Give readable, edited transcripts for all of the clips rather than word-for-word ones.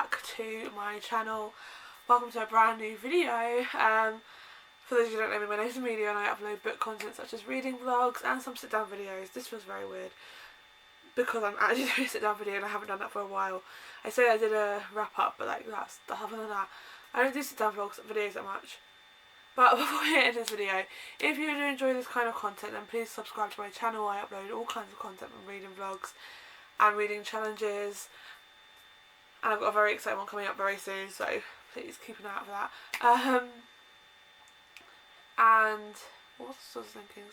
back to my channel. Welcome to a brand new video. For those of you who don't know me, my name is Amelia and I upload book content such as reading vlogs and some sit down videos. This feels very weird because I'm actually doing a sit down video and I haven't done that for a while. I say I did a wrap up, but like that's other than that, I don't do sit down vlogs videos that much. But before we get into this video, if you do enjoy this kind of content, then please subscribe to my channel. I upload all kinds of content from reading vlogs and reading challenges, and I've got a very exciting one coming up very soon, so please keep an eye out for that. And what else was I thinking?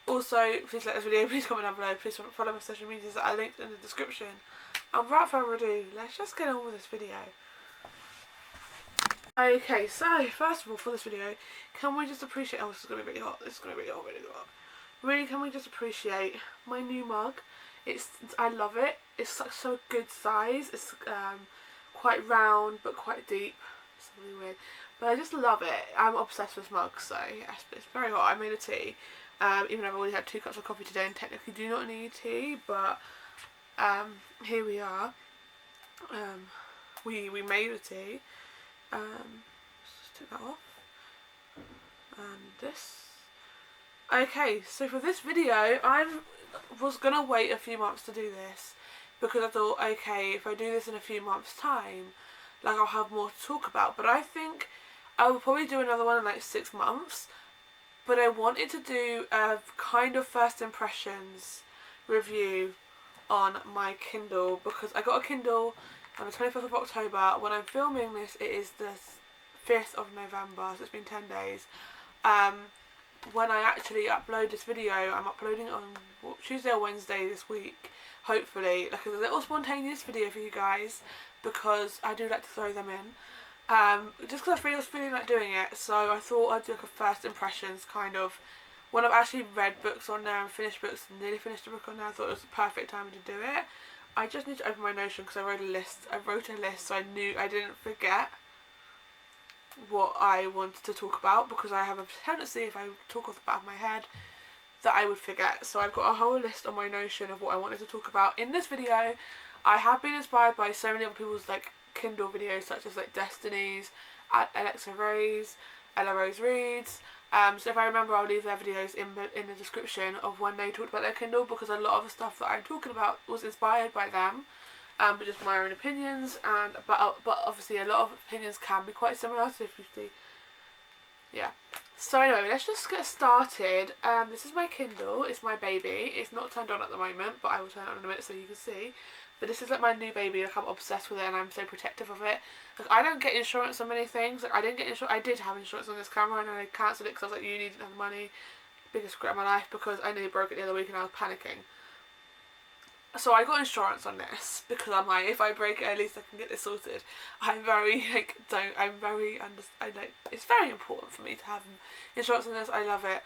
Also, please like this video, please comment down below, please follow my social medias that are linked in the description. And without further ado, let's just get on with this video. Okay, so first of all, for this video, can we just appreciate, oh, this is going to be really hot, this is going to be really hot, really hot. Really, can we just appreciate my new mug? I love it. It's such a good size. It's quite round but quite deep. It's really weird, but I just love it. I'm obsessed with mugs, so yes, it's very hot. I made a tea, even though I've already had 2 cups of coffee today and technically do not need tea, but here we are. We made a tea. Just take that off. And this. Okay, so for this video, I was gonna wait a few months to do this because I thought, okay, if I do this in a few months' time, like I'll have more to talk about. But I think I will probably do another one in like 6 months. But I wanted to do a kind of first impressions review on my Kindle because I got a Kindle on the 25th of October. When I'm filming this, it is the 5th of November, so it's been 10 days. When I actually upload this video, I'm uploading it on Tuesday or Wednesday this week, hopefully. Like a little spontaneous video for you guys, because I do like to throw them in. Just because I was feeling like doing it, so I thought I'd do like a first impressions kind of. When I've actually read books on there and finished books and nearly finished a book on there, I thought it was the perfect time to do it. I just need to open my Notion because I wrote a list so I knew I didn't forget what I wanted to talk about, because I have a tendency, if I talk off the back of my head, that I would forget. So I've got a whole list on my Notion of what I wanted to talk about in this video. I have been inspired by so many other people's like Kindle videos, such as like Destiny's, Alexa Rose, Ella Rose Reads. So if I remember, I'll leave their videos in the description of when they talked about their Kindle, because a lot of the stuff that I'm talking about was inspired by them. But just my own opinions, and but obviously a lot of opinions can be quite similar, so if you see, yeah. So anyway, let's just get started. This is my Kindle. It's my baby. It's not turned on at the moment, but I will turn it on in a minute so you can see. But this is like my new baby. Like, I'm obsessed with it and I'm so protective of it. Like, I don't get insurance on many things. Like, I didn't get insurance. I did have insurance on this camera and I cancelled it because I was like, you need to have the money. Biggest regret of my life, because I nearly broke it the other week and I was panicking. So I got insurance on this because I'm like, if I break it, at least I can get this sorted. I'm very like, it's very important for me to have insurance on this. I love it.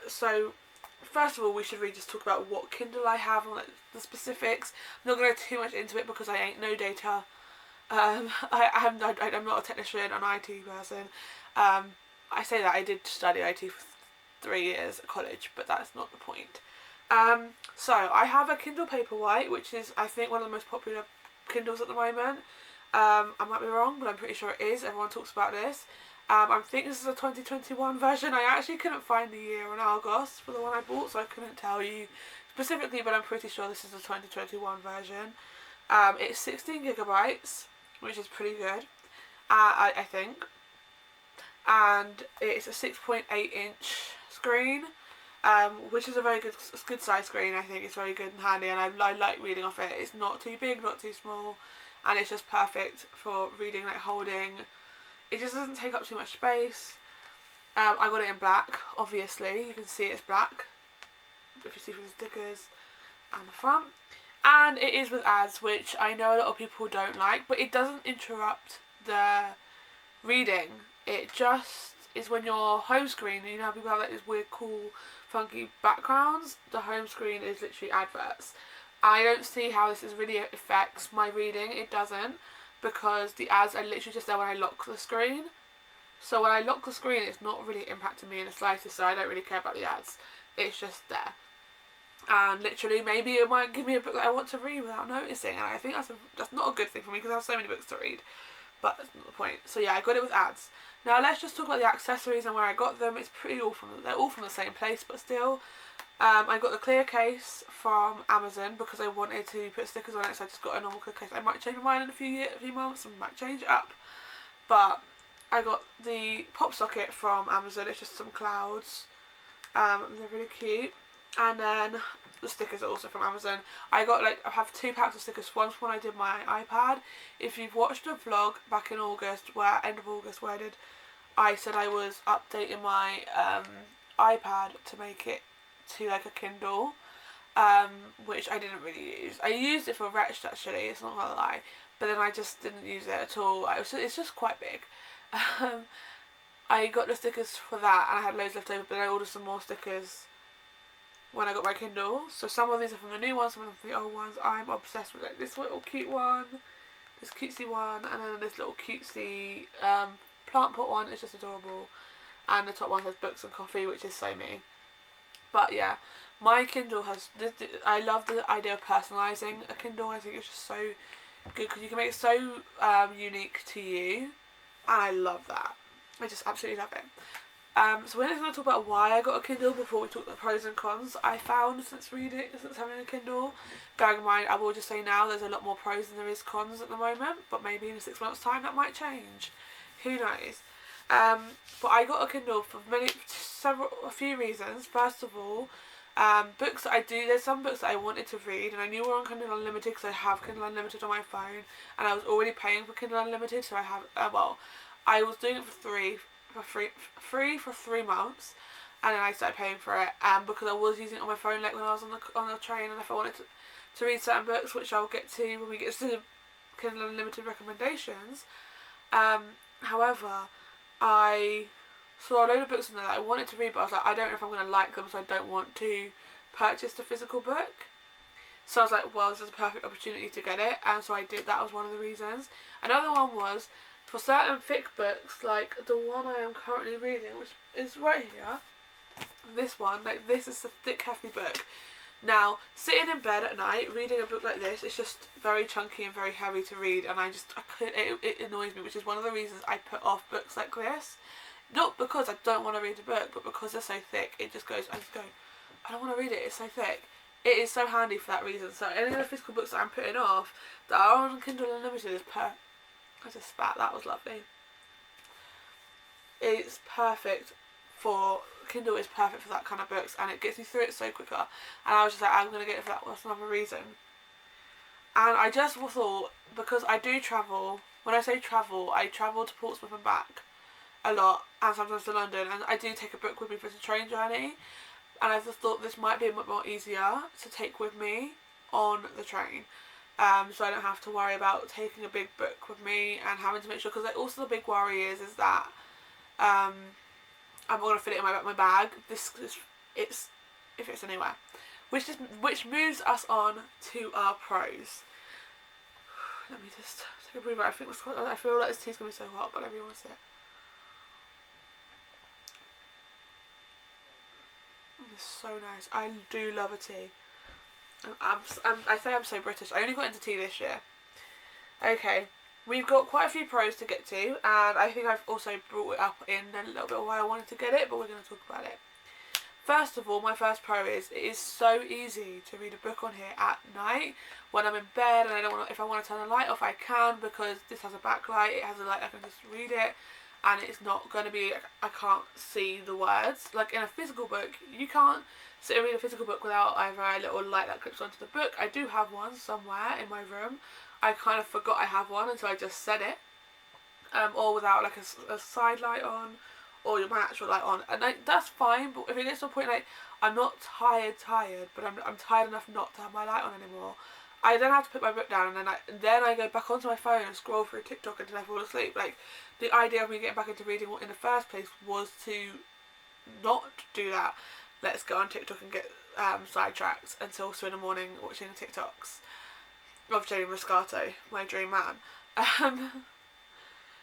So first of all, we should really just talk about what Kindle I have and like the specifics. I'm not going to go too much into it because I ain't no data. I'm not a technician, an IT person. I say that I did study IT for 3 years at college, but that's not the point. So I have a Kindle Paperwhite, which is, I think, one of the most popular Kindles at the moment. I might be wrong, but I'm pretty sure it is. Everyone talks about this. I think this is a 2021 version. I actually couldn't find the year on Argos for the one I bought, so I couldn't tell you specifically, but I'm pretty sure this is a 2021 version. It's 16 gigabytes, which is pretty good, I think. And it's a 6.8 inch screen. Which is a very good size screen. I think it's very good and handy, and I like reading off it. It's not too big, not too small, and it's just perfect for reading, like holding. It just doesn't take up too much space. I got it in black, obviously. You can see it's black if you see from the stickers and the front. And it is with ads, which I know a lot of people don't like, but it doesn't interrupt the reading. It just is when your home screen, you know how people have like this weird, cool, funky backgrounds. The home screen is literally adverts. I don't see how this really affects my reading. It doesn't, because the ads are literally just there when I lock the screen. So when I lock the screen, it's not really impacting me in the slightest, so I don't really care about the ads. It's just there. and literally maybe it might give me a book that I want to read without noticing, and I think that's not a good thing for me because I have so many books to read, but that's not the point. So yeah, I got it with ads. Now let's just talk about the accessories and where I got them. It's pretty all they're all from the same place, but still. I got the clear case from Amazon because I wanted to put stickers on it, so I just got a normal clear case. I might change my mind in a few months and might change it up. But I got the pop socket from Amazon. It's just some clouds. They're really cute. And then the stickers are also from Amazon. I have 2 packs of stickers. One's when I did my iPad. If you've watched a vlog back in August, end of August, where I said I was updating my iPad to make it to like a Kindle, which I didn't really use. I used it for Wretched actually, it's not gonna lie, but then I just didn't use it at all. It's just quite big. I got the stickers for that and I had loads left over, but I ordered some more stickers when I got my Kindle. So some of these are from the new ones, some of them from the old ones. I'm obsessed with like this little cute one, this cutesy one, and then this little cutesy plant pot one. It's just adorable. And the top one says books and coffee, which is so me. But yeah, my Kindle has I love the idea of personalising a Kindle. I think it's just so good because you can make it so unique to you, and I love that. I just absolutely love it. So we're going to talk about why I got a Kindle before we talk about the pros and cons. I found since having a Kindle, bearing in mind, I will just say now there's a lot more pros than there is cons at the moment, but maybe in 6 months' time that might change. Who knows? But I got a Kindle for a few reasons. First of all, books that there's some books that I wanted to read, and I knew were on Kindle Unlimited because I have Kindle Unlimited on my phone, and I was already paying for Kindle Unlimited, so I have, I was doing it for free for 3 months, and then I started paying for it, because I was using it on my phone, like when I was on the train, and if I wanted to read certain books, which I'll get to when we get to Kindle Unlimited recommendations. However, I saw a load of books in there that I wanted to read, but I was like, I don't know if I'm going to like them, so I don't want to purchase the physical book. So I was like, well, this is a perfect opportunity to get it, and so I did. That was one of the reasons. Another one was for certain thick books, like the one I am currently reading, which is right here. This one, like this is a thick, hefty book. Now, sitting in bed at night reading a book like this, it's just very chunky and very heavy to read, and it annoys me, which is one of the reasons I put off books like this. Not because I don't want to read a book, but because they're so thick, I just go, I don't want to read it, it's so thick. It is so handy for that reason. So any of the physical books that I'm putting off that are on Kindle Unlimited is I just spat, that was lovely. It's perfect Kindle is perfect for that kind of books, and it gets you through it so quicker. And I was just like, I'm going to get it for that. That's another reason. And I just thought, because I do travel, when I say travel, I travel to Portsmouth and back a lot, and sometimes to London, and I do take a book with me for the train journey. And I just thought this might be a bit more easier to take with me on the train. So I don't have to worry about taking a big book with me and having to make sure, because also the big worry is that I'm going to fit it in my bag. It fits anywhere. Which moves us on to our pros. Let me just take a breather. I feel like this tea's going to be so hot, but let me almost sit. It's so nice. I do love a tea. I say I'm so British. I only got into tea this year. Okay, we've got quite a few pros to get to, and I think I've also brought it up in a little bit of why I wanted to get it, but we're going to talk about it. First of all, my first pro is it is so easy to read a book on here at night when I'm in bed, and if I want to turn the light off, I can, because this has a backlight. It has a light, I can just read it, and it's not going to be, I can't see the words. Like in a physical book, you can't sit and read a physical book without either a little light that clips onto the book. I do have one somewhere in my room. I kind of forgot I have one until I just said it. Or without like a side light on, or my actual light on. And that's fine, but if it gets to a point like I'm not tired, but I'm tired enough not to have my light on anymore, I then have to put my book down, and then I go back onto my phone and scroll through TikTok until I fall asleep. Like, the idea of me getting back into reading in the first place was to not do that. Let's go on TikTok and get sidetracked until 2 in the morning watching TikToks of Jamie Moscato, my dream man.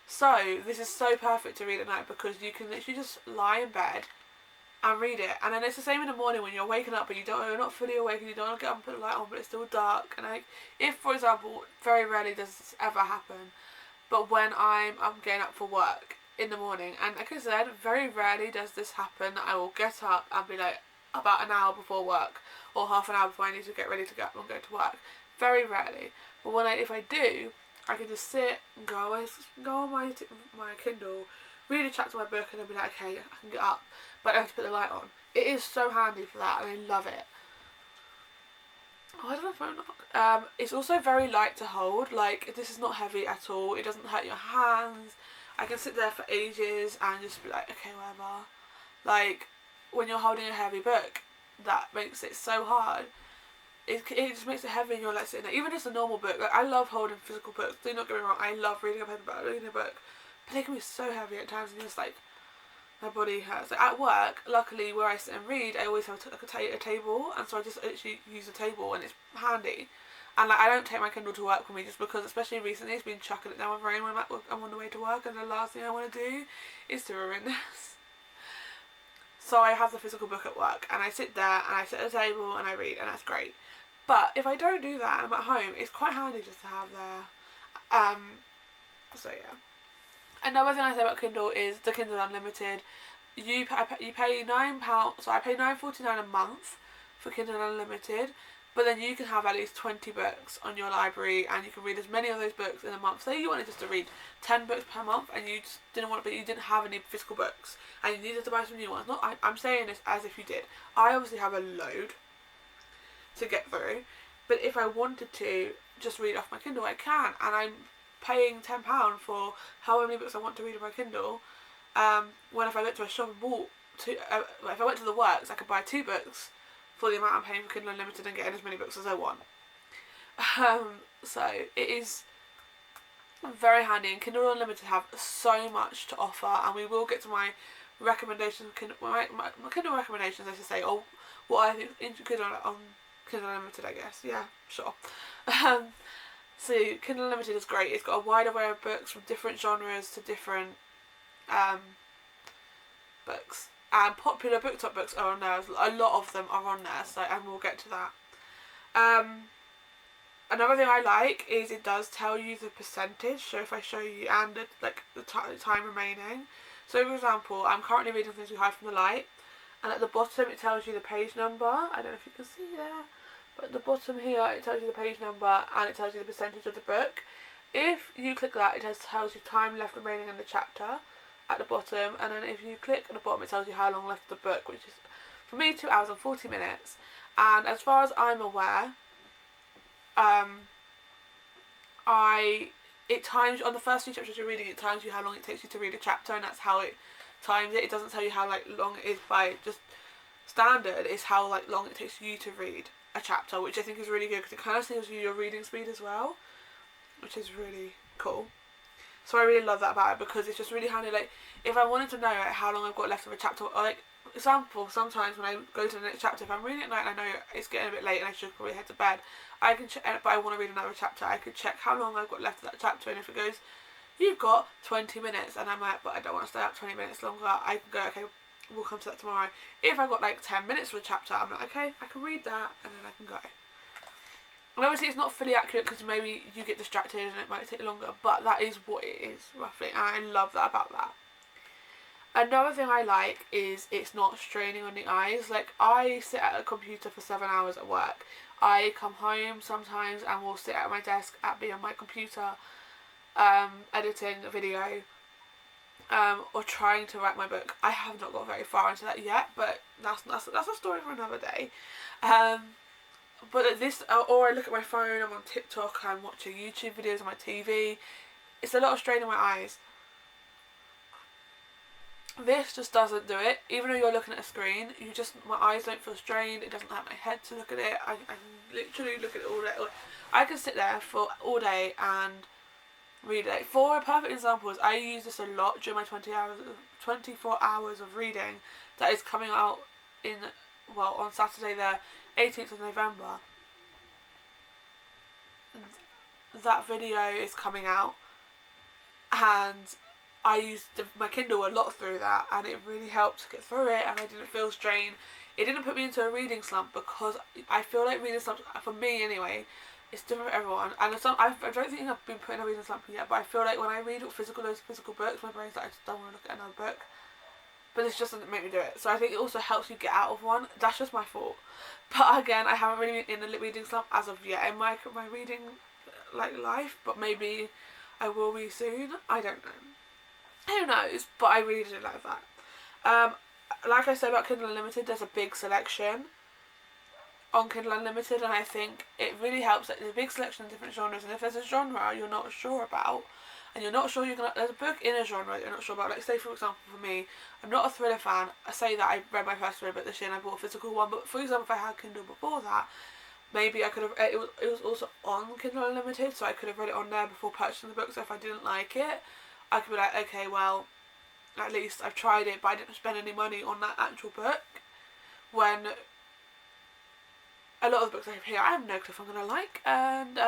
So this is so perfect to read at night, because you can literally just lie in bed and read it. And then it's the same in the morning when you're waking up but you're not fully awake and you don't want to get up and put the light on but it's still dark. And if for example, very rarely does this ever happen, but when I'm getting up for work in the morning, and like I said, very rarely does this happen, I will get up and be like about an hour before work or half an hour before I need to get ready to get up and go to work. Very rarely. But if I do, I can just sit and go on my Kindle, read a chapter of my book, and then be like, okay, I can get up, but I don't have to put the light on. It is so handy for that, and I love it. Oh, I don't know if phone knock. It's also very light to hold. Like, this is not heavy at all. It doesn't hurt your hands. I can sit there for ages and just be like, okay, whatever. Like, when you're holding a heavy book, that makes it so hard. It just makes it heavy and you're like sitting there. Even just a normal book. Like, I love holding physical books. Do not get me wrong. I love reading a paperback, reading a book. But they can be so heavy at times and just like, my body hurts. Like, at work, luckily where I sit and read, I always have a table, and so I just literally use a table and it's handy. And like, I don't take my Kindle to work with me just because, especially recently, it's been chucking it down with rain when I'm on the way to work, and the last thing I want to do is to ruin this. So I have the physical book at work, and I sit there and I sit at a table and I read, and that's great. But if I don't do that and I'm at home, it's quite handy just to have there. So yeah. Another thing I say about Kindle is the Kindle Unlimited. You pay £9, so I pay £9.49 a month for Kindle Unlimited, but then you can have at least 20 books on your library, and you can read as many of those books in a month. Say you wanted just to read 10 books per month, and you just you didn't have any physical books, and you needed to buy some new ones. I'm saying this as if you did. I obviously have a load to get through, but if I wanted to just read off my Kindle, I can, and I'm paying £10 for however many books I want to read on my Kindle. When if I went to a shop and bought if I went to the works, I could buy 2 books for the amount I'm paying for Kindle Unlimited and getting as many books as I want. So it is very handy, and Kindle Unlimited have so much to offer, and we will get to my recommendations, my Kindle recommendations, I should say, or what I think good on Kindle Unlimited, I guess. Yeah, sure. So Kindle Unlimited is great. It's got a wide array of books from different genres to different books. And popular BookTok books are on there. A lot of them are on there, so and we'll get to that. Another thing I like is it does tell you the percentage. So if I show you and the time remaining. So for example, I'm currently reading Things We Hide from the Light, and at the bottom it tells you the page number. I don't know if you can see there, but at the bottom here it tells you the page number and it tells you the percentage of the book. If you click that, it tells you time left remaining in the chapter at the bottom, and then if you click at the bottom it tells you how long left of the book, which is for me 2 hours and 40 minutes. And as far as I'm aware, it times on the first 2 chapters you're reading, it times you how long it takes you to read a chapter, and that's how it times it. It doesn't tell you how long it is by just standard. It's how long it takes you to read a chapter, which I think is really good because it kind of tells you your reading speed as well, which is really cool. So I really love that about it because it's just really handy. Like, if I wanted to know how long I've got left of a chapter, or example, sometimes when I go to the next chapter, if I'm reading at night and I know it's getting a bit late and I should probably head to bed, I can check, but I want to read another chapter, I could check how long I've got left of that chapter, and if it goes, you've got 20 minutes, and I'm like, but I don't want to stay up 20 minutes longer, I can go, okay, we'll come to that tomorrow. If I've got 10 minutes for a chapter, I'm like, okay, I can read that, and then I can go. And obviously it's not fully accurate because maybe you get distracted and it might take longer, but that is what it is, roughly, and I love that about that. Another thing I like is it's not straining on the eyes. Like, I sit at a computer for 7 hours at work. I come home sometimes and will sit at my desk at on my computer editing a video or trying to write my book. I have not got very far into that yet, but that's a story for another day. But this, or I look at my phone, I'm on TikTok, I'm watching YouTube videos on my TV. It's a lot of strain on my eyes. This just doesn't do it. Even though you're looking at a screen, my eyes don't feel strained. It doesn't hurt my head to look at it. I can literally look at it all day. I can sit there for all day and read it. For a perfect example, I use this a lot during my 24 hours of reading that is coming out on Saturday the 18th of November. That video is coming out, and I used my Kindle a lot through that, and it really helped to get through it, and I didn't feel strained. It didn't put me into a reading slump, because I feel like reading slumps, for me anyway, it's different for everyone. And I don't think I've been put in a reading slump yet, but I feel like when I read loads of physical books, my brain's like, I just don't want to look at another book. But this just doesn't make me do it. So I think it also helps you get out of one. That's just my fault. But again, I haven't really been in a reading slump as of yet in my reading life, but maybe I will be soon. I don't know. Who knows? But I really did like that. Like I said about Kindle Unlimited, there's a big selection on Kindle Unlimited, and I think it really helps that there's a big selection of different genres, and if there's a genre you're not sure about, and you're not sure there's a book in a genre that you're not sure about, like say for example for me, I'm not a thriller fan. I say that I read my first thriller book this year and I bought a physical one, but for example if I had Kindle before that, maybe I could have, it was also on Kindle Unlimited, so I could have read it on there before purchasing the book, so if I didn't like it, I could be like, okay, well, at least I've tried it, but I didn't spend any money on that actual book. When a lot of the books I have here, I have no clue if I'm going to like, and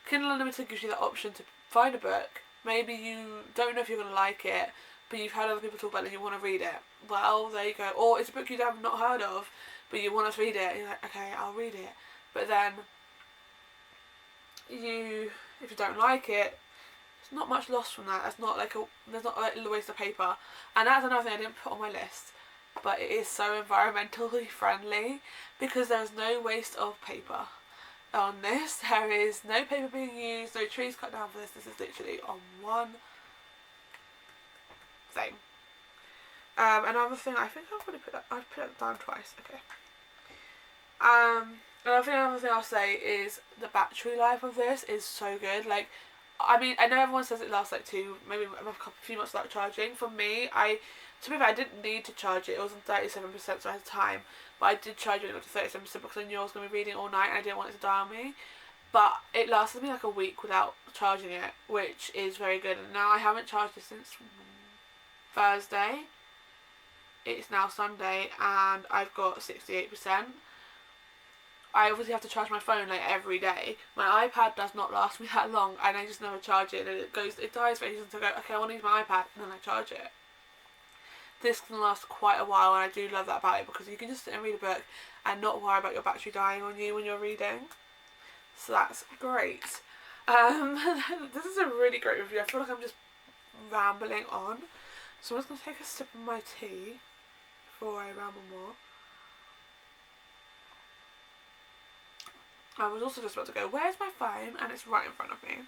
Kindle Unlimited gives you that option to find a book. Maybe you don't know if you're going to like it, but you've heard other people talk about it and you want to read it. Well, there you go. Or it's a book you have not heard of, but you want to read it, and you're like, okay, I'll read it. But then, if you don't like it, there's not much loss from that. There's not like a waste of paper. And that's another thing I didn't put on my list, but it is so environmentally friendly, because there's no waste of paper on this. There is no paper being used, no trees cut down for this. This is literally on one thing. Another thing, I think I've put it down twice. Okay. Another thing I'll say is the battery life of this is so good. Like, I mean, I know everyone says it lasts like maybe a few months without charging. For me, to be fair, I didn't need to charge it. It was on 37%, so I had time. But I did charge it up to 37% because I knew I was going to be reading all night and I didn't want it to die on me. But it lasted me like a week without charging it, which is very good. And now I haven't charged it since Thursday. It's now Sunday and I've got 68%. I obviously have to charge my phone like every day. My iPad does not last me that long, and I just never charge it, and it dies for ages until I go, okay, I want to use my iPad, and then I charge it. This can last quite a while, and I do love that about it, because you can just sit and read a book and not worry about your battery dying on you when you're reading. So that's great. This is a really great review. I feel like I'm just rambling on. So I'm just going to take a sip of my tea before I ramble more. I was also just about to go, where's my phone? And it's right in front of me.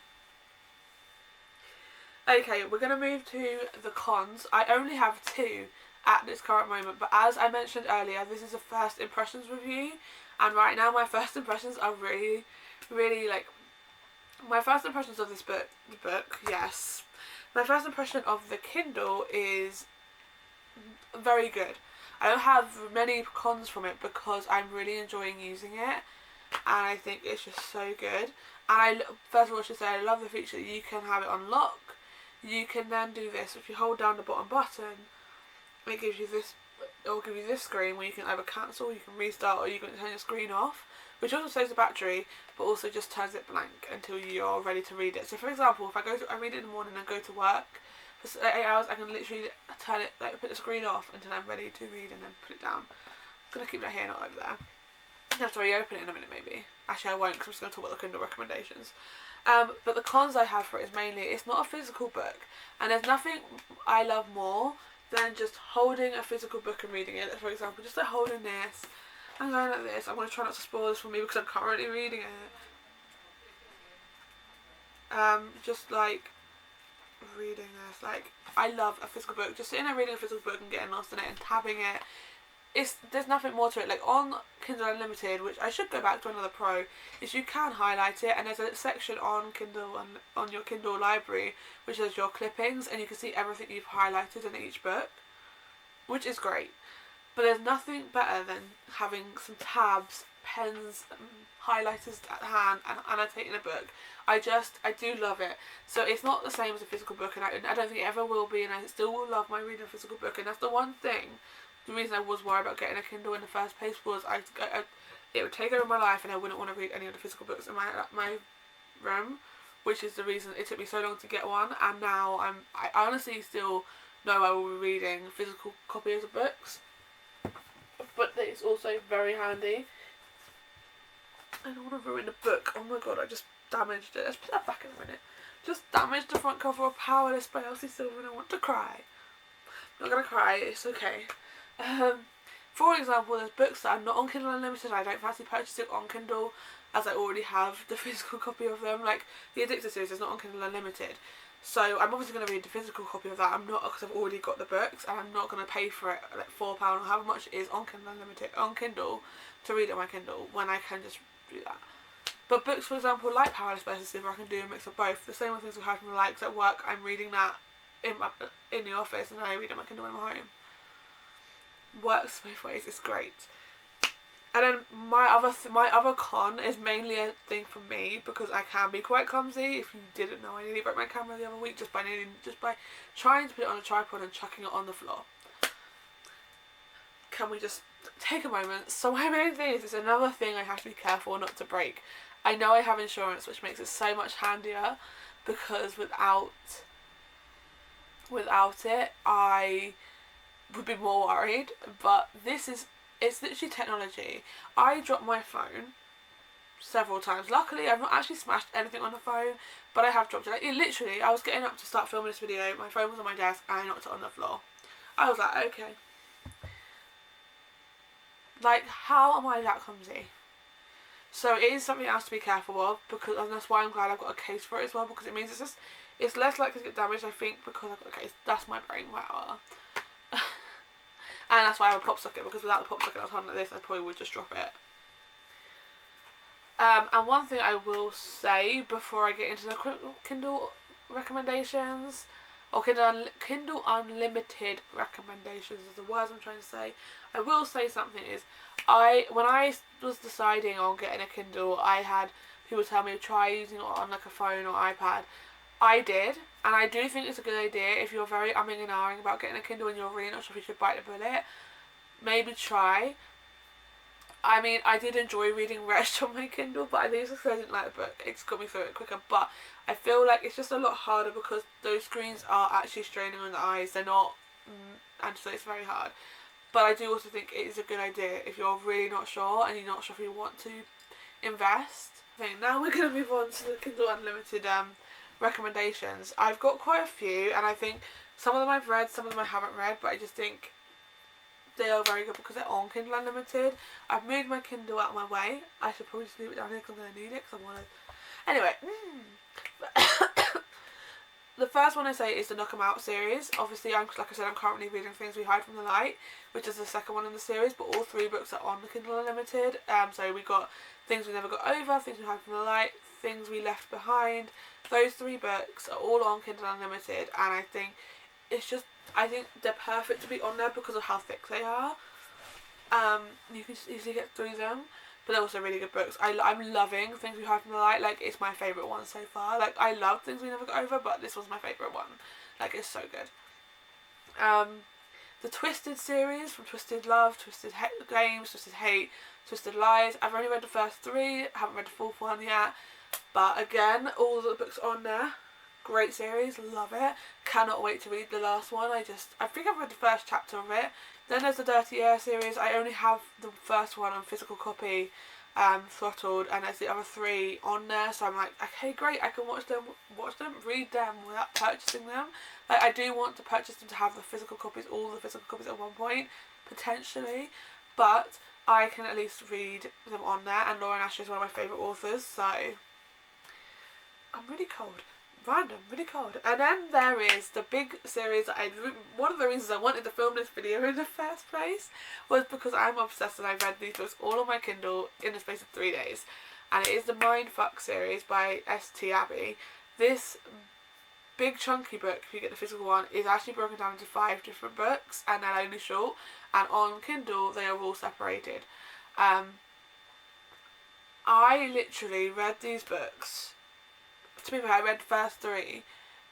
Okay, we're going to move to the cons. I only have 2 at this current moment, but as I mentioned earlier, this is a first impressions review, and right now my first impressions are really, really, like, my first impressions of this book, yes. My first impression of the Kindle is very good. I don't have many cons from it because I'm really enjoying using it, and I think it's just so good. And first of all, I should say I love the feature that you can have it on lock. You can then do this. If you hold down the bottom button, it gives you this. It will give you this screen where you can either cancel, you can restart, or you can turn your screen off, which also saves the battery, but also just turns it blank until you're ready to read it. So, for example, if I read it in the morning and go to work for 8 hours, I can literally turn it, like, put the screen off until I'm ready to read, and then put it down. I'm gonna keep that here, not over there. I have to reopen it in a minute, maybe. Actually, I won't, because I'm just going to talk about the Kindle recommendations. But the cons I have for it is mainly, it's not a physical book, and there's nothing I love more than just holding a physical book and reading it. For example, just like holding this and going like this. I'm going to try not to spoil this for me because I'm currently reading it. Just like reading this. Like, I love a physical book. Just sitting there reading a physical book and getting lost in it and tabbing it. There's nothing more to it. Like on Kindle Unlimited, which I should go back to another pro, is you can highlight it, and there's a section on Kindle and on your Kindle library which is your clippings, and you can see everything you've highlighted in each book, which is great. But there's nothing better than having some tabs, pens, highlighters at hand, and annotating a book. I do love it. So it's not the same as a physical book, and I don't think it ever will be, and I still will love my reading a physical book, and that's the one thing. The reason I was worried about getting a Kindle in the first place was it would take over my life, and I wouldn't want to read any of the physical books in my room. which is the reason it took me so long to get one, and now I honestly still know I will be reading physical copies of books, but it's also very handy. I don't want to ruin the book. Oh my god, I just damaged it. Let's put that back in a minute. Just damaged the front cover of Powerless by Elsie Silver and I want to cry. I'm not going to cry, it's okay. For example, there's books that are not on Kindle Unlimited. I don't fancy purchasing on Kindle as I already have the physical copy of them. Like, the Addicted series is not on Kindle Unlimited. So I'm obviously going to read the physical copy of that. I'm not, because I've already got the books, and I'm not going to pay for it like £4 or however much it is on Kindle Unlimited, on Kindle, to read it on my Kindle, when I can just do that. But books, for example, like Powerless by Elsie Silver, I can do a mix of both. The same with things we have from the likes at work, I'm reading that in the office, and then I read it on my Kindle when I'm home. Works both ways, it's great. And then my other con is mainly a thing for me, because I can be quite clumsy. If you didn't know, I nearly broke my camera the other week just by trying to put it on a tripod and chucking it on the floor. Can we just take a moment? So my main thing is, it's another thing I have to be careful not to break. I know I have insurance, which makes it so much handier, because without it I would be more worried. But it's literally technology. I dropped my phone several times. Luckily, I've not actually smashed anything on the phone, but I have dropped it. Like, literally, I was getting up to start filming this video, my phone was on my desk, and I knocked it on the floor. I was like, okay. Like, how am I that clumsy? So it is something else to be careful of, because, and that's why I'm glad I've got a case for it as well, because it means it's less likely to get damaged, I think, because I've got a case. That's my brain power. And that's why I have a pop socket, because without the pop socket I was holding like this, I probably would just drop it. And one thing I will say before I get into the Kindle recommendations, or Kindle Unlimited recommendations is the words I'm trying to say. I will say something is, when I was deciding on getting a Kindle, I had people tell me to try using it on like a phone or iPad. I did, and I do think it's a good idea if you're very umming and ahhing about getting a Kindle and you're really not sure if you should bite the bullet. Maybe try. I mean, I did enjoy reading Rest on my Kindle, but I think it's because I didn't like the book. It's got me through it quicker, but I feel like it's just a lot harder because those screens are actually straining on the eyes. They're not, and so it's very hard. But I do also think it is a good idea if you're really not sure and you're not sure if you want to invest. Okay, now we're going to move on to the Kindle Unlimited recommendations. I've got quite a few, and I think some of them I've read, some of them I haven't read, but I just think they are very good because they're on Kindle Unlimited. I've moved my Kindle out of my way. I should probably just leave it down here because I'm going to need it, because I want to... Anyway. The first one I say is the Knock 'Em Out series. Obviously, like I said, I'm currently reading Things We Hide from the Light, which is the second one in the series, but all 3 books are on the Kindle Unlimited. So we got Things We Never Got Over, Things We Hide from the Light, Things We Left Behind. Those 3 books are all on Kindle Unlimited, and I think they're perfect to be on there because of how thick they are. You can just easily get through them, but they're also really good books. I'm loving Things We Hide from the Light. Like, it's my favourite one so far. Like, I love Things We Never Got Over, but this was my favourite one. Like, it's so good. The Twisted series, from Twisted Love, Twisted Games, Twisted Hate, Twisted Lies. I've only read the first 3, haven't read the 4th one yet. But again, all the books are on there. Great series, love it. Cannot wait to read the last one. I think I've read the first chapter of it. Then there's the Dirty Air series. I only have the first one on physical copy, throttled, and there's the other 3 on there. So I'm like, okay, great. I can watch them, read them without purchasing them. Like, I do want to purchase them to have the physical copies, all the physical copies at one point, potentially. But I can at least read them on there. And Lauren Asher is one of my favourite authors, so I'm really cold. Random, really cold. And then there is the big series that one of the reasons I wanted to film this video in the first place was because I'm obsessed and I read these books all on my Kindle in the space of 3 days. And it is the Mindfuck series by S.T. Abbey. This big chunky book, if you get the physical one, is actually broken down into 5 different books, and they're only short, and on Kindle they are all separated. I literally read these books. To be fair, I read the first 3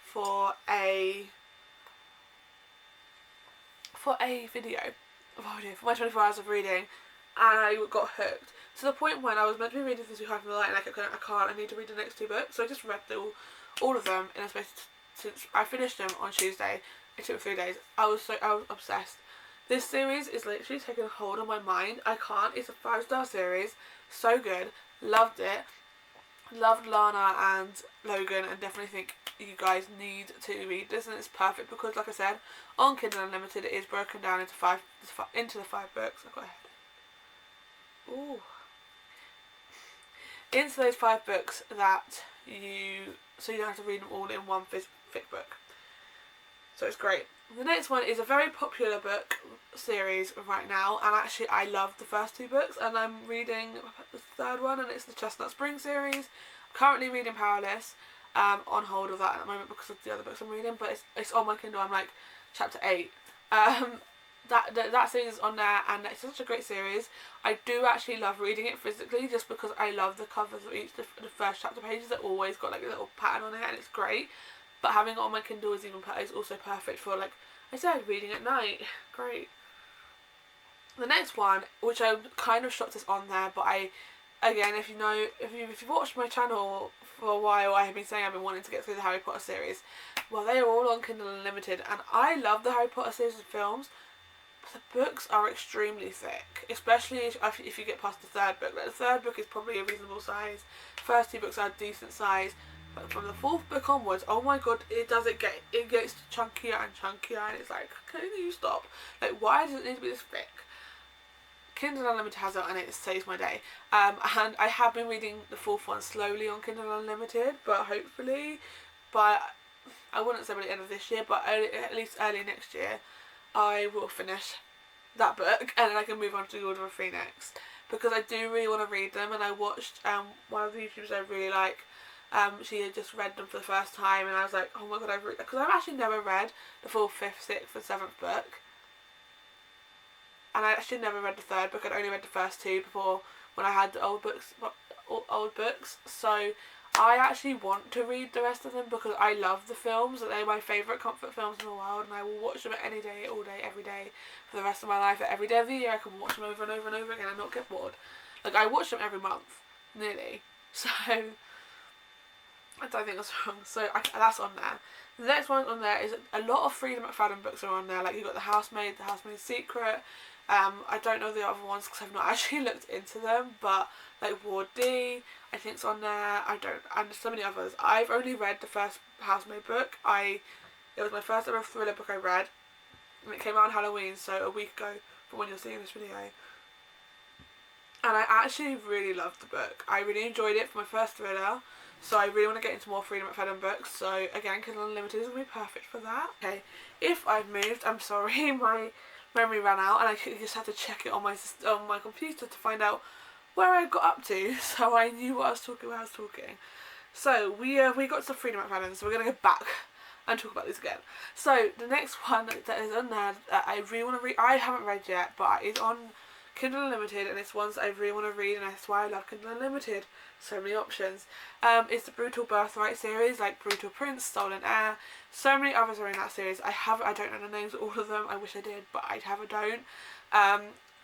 for a video. For my 24 hours of reading. and I got hooked to the point when I was meant to be reading this week after the light, and I kept going, I need to read the next 2 books. So I just read all of them in a space since I finished them on Tuesday. It took 3 days. I was obsessed. This series is literally taking a hold on my mind. I can't. It's a 5-star series. So good. Loved it. Loved Lana and Logan, and definitely think you guys need to read this, and it's perfect because, like I said, on Kindle Unlimited it is broken down into the 5 books. I've got a head. Ooh. Into those 5 books that you don't have to read them all in one thick book. So it's great. The next one is a very popular book series right now, and actually I love the first 2 books, and I'm reading the 3rd one, and it's the Chestnut Spring series. I'm currently reading Powerless, on hold of that at the moment because of the other books I'm reading, but it's on my Kindle. I'm like chapter 8. That series is on there, and it's such a great series. I do actually love reading it physically just because I love the covers of each the first chapter pages. They're always got like a little pattern on it, and it's great. But having it on my Kindle is also perfect for, like I said, reading at night. Great. The next one, which I'm kind of shocked is on there, but again, if you've watched my channel for a while, I have been saying I've been wanting to get through the Harry Potter series. Well, they are all on Kindle Unlimited, and I love the Harry Potter series of films. But the books are extremely thick, especially if you get past the 3rd book. Like, the 3rd book is probably a reasonable size. First 2 books are a decent size. But from the 4th book onwards, oh my god, it gets chunkier and chunkier, and it's like, can you stop? Like, why does it need to be this thick? Kindle Unlimited has it, and it saves my day. And I have been reading the 4th one slowly on Kindle Unlimited, but hopefully, I wouldn't say by the end of this year, but at least early next year, I will finish that book, and then I can move on to the Order of Phoenix, because I do really want to read them. And I watched one of the YouTubers I really like. She had just read them for the first time, and I was like, oh my god, because I've actually never read the full 5th, 6th and 7th book, and I actually never read the 3rd book. I'd only read the first 2 before, when I had the old books, so I actually want to read the rest of them because I love the films. They're my favourite comfort films in the world, and I will watch them any day, all day, every day for the rest of my life. Every day of the year I can watch them over and over and over again and not get bored. Like, I watch them every month, nearly, so I don't think that's wrong. So that's on there. The next one on there is a lot of Freida McFadden books are on there. Like, you've got The Housemaid's Secret. I don't know the other ones because I've not actually looked into them, but like Ward D, I think it's on there. And there's so many others. I've only read the first Housemaid book. It was my first ever thriller book I read, and it came out on Halloween, so a week ago from when you're seeing this video. And I actually really loved the book. I really enjoyed it for my first thriller, so I really want to get into more Freida McFadden books. So again, Kindle Unlimited is going to be perfect for that. Okay, if I've moved, I'm sorry, my memory ran out, and I just had to check it on my computer to find out where I got up to, so I knew what I was talking about. So we got to Freida McFadden, so we're going to go back and talk about this again. So the next one that is on there that I really want to read, I haven't read yet, but it's on Kindle Unlimited, and it's ones that I really want to read, and that's why I love Kindle Unlimited. So many options. It's the Brutal Birthright series, like Brutal Prince, Stolen Heir. So many others are in that series. I don't know the names of all of them. I wish I did, but I don't.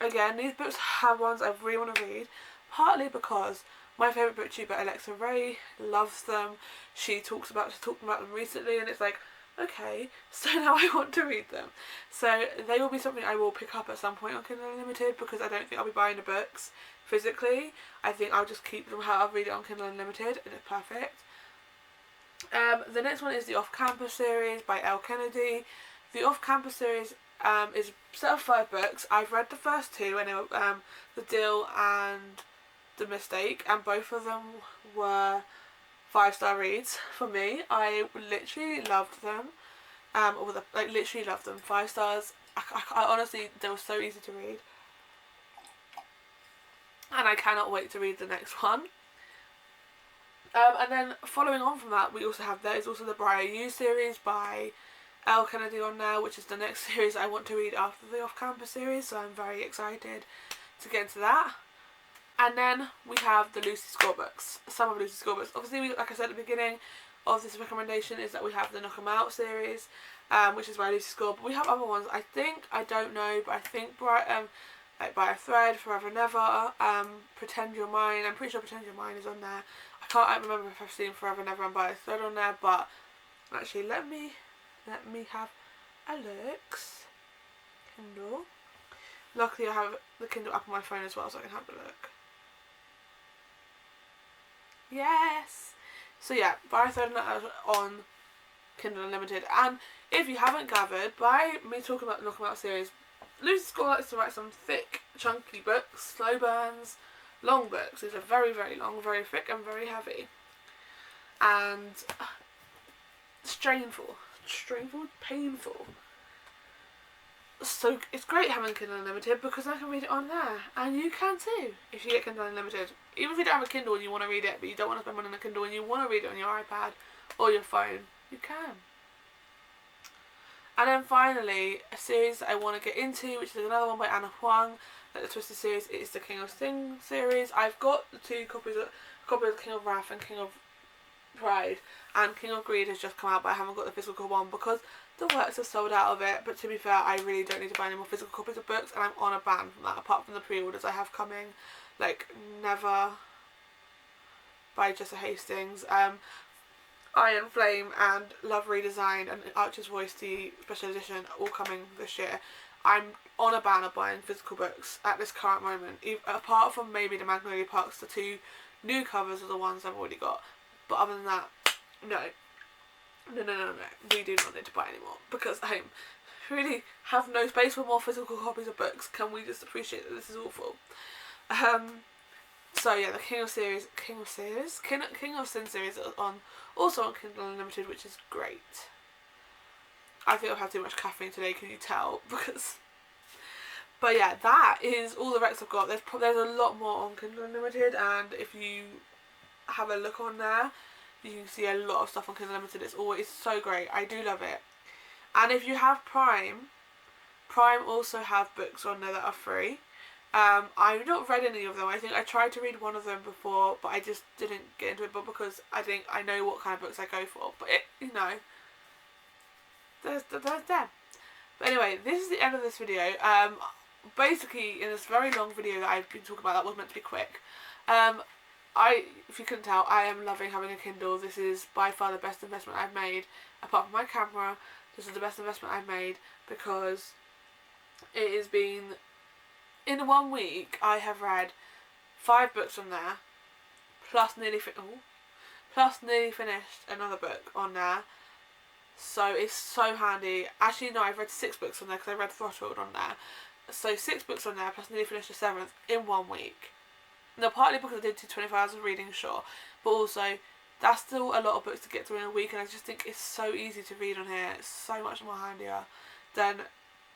Again, these books have ones I really want to read, partly because my favourite booktuber, Alexa Ray, loves them. She talked about them recently, and it's like, okay, so now I want to read them. So they will be something I will pick up at some point on Kindle Unlimited, because I don't think I'll be buying the books physically. I think I'll just keep them how I'll read it on Kindle Unlimited, and it's perfect. The next one is the Off Campus series by Elle Kennedy. The Off Campus series is a set of 5 books. I've read the first 2, and The Deal and The Mistake, and both of them were 5-star reads for me. I literally loved them. Literally loved them. 5 stars. I honestly, they were so easy to read, and I cannot wait to read the next one. And then following on from that, there's also the Briar U series by Elle Kennedy on there, which is the next series I want to read after the Off Campus series, so I'm very excited to get into that. And then we have the Lucy Score books, some of Lucy Score books. Obviously, like I said at the beginning of this recommendation, is that we have the Knock 'Em Out series, which is by Lucy Score, but we have other ones. I don't know, but I think like By a Thread, Forever Never, Pretend You're Mine. I'm pretty sure Pretend You're Mine is on there. I remember if I've seen Forever Never and By a Thread on there, but actually let me have a look. Kindle. Luckily I have the Kindle app on my phone as well, so I can have a look. Yes! So yeah, By a Thread on Kindle Unlimited. And if you haven't gathered, by me talking about the Knock 'em Out series, Lucy Score likes to write some thick, chunky books, slow burns, long books. These are very, very long, very thick and very heavy. And strainful, painful. So it's great having Kindle Unlimited because I can read it on there, and you can too if you get Kindle Unlimited. Even if you don't have a Kindle and you want to read it, but you don't want to spend money on a Kindle and you want to read it on your iPad or your phone, you can. And then finally, a series that I want to get into, which is another one by Anna Huang, like the Twisted series, is the King of Sing series. I've got the two copies, a copy of King of Wrath and King of Pride, and King of Greed has just come out, but I haven't got the physical one because the works are sold out of it. But to be fair, I really don't need to buy any more physical copies of books, and I'm on a ban from that, apart from the pre-orders I have coming, like Never by Jessa Hastings, Iron Flame and Love Redesigned and Archer's Voice, the special edition, all coming this year. I'm on a ban of buying physical books at this current moment, apart from maybe the Magnolia Parks. The two new covers are the ones I've already got, but other than that, no, we do not need to buy anymore because I really have no space for more physical copies of books. Can we just appreciate that this is awful? So yeah, the King of Sin series is also on Kindle Unlimited, which is great. I think I've had too much caffeine today, can you tell? But yeah, that is all the recs I've got. There's a lot more on Kindle Unlimited, and if you have a look on there, you can see a lot of stuff on Kindle Unlimited. It's always so great. I do love it. And if you have Prime also have books on there that are free. I've not read any of them. I think I tried to read one of them before, but I just didn't get into it. But because I think I know what kind of books I go for. But there's them. But anyway, this is the end of this video. Basically, in this very long video that I've been talking about, that was meant to be quick. If you couldn't tell, I am loving having a Kindle. This is by far the best investment I've made. Apart from my camera, this is the best investment I've made because it has been... In 1 week, I have read 5 books on there, plus nearly finished another book on there. So it's so handy. Actually, no, I've read 6 books on there because I read Throttled on there. So 6 books on there, plus nearly finished the 7th in 1 week. Now, partly because I did do 24 hours of reading, sure, but also that's still a lot of books to get through in a week, and I just think it's so easy to read on here. It's so much more handier than...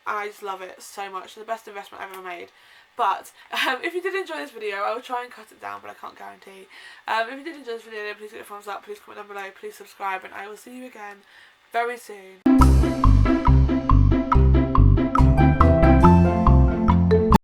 I just love it so much. It's the best investment I've ever made. But if you did enjoy this video, I will try and cut it down, but I can't guarantee. If you did enjoy this video, then please give it a thumbs up, please comment down below, please subscribe, and I will see you again very soon.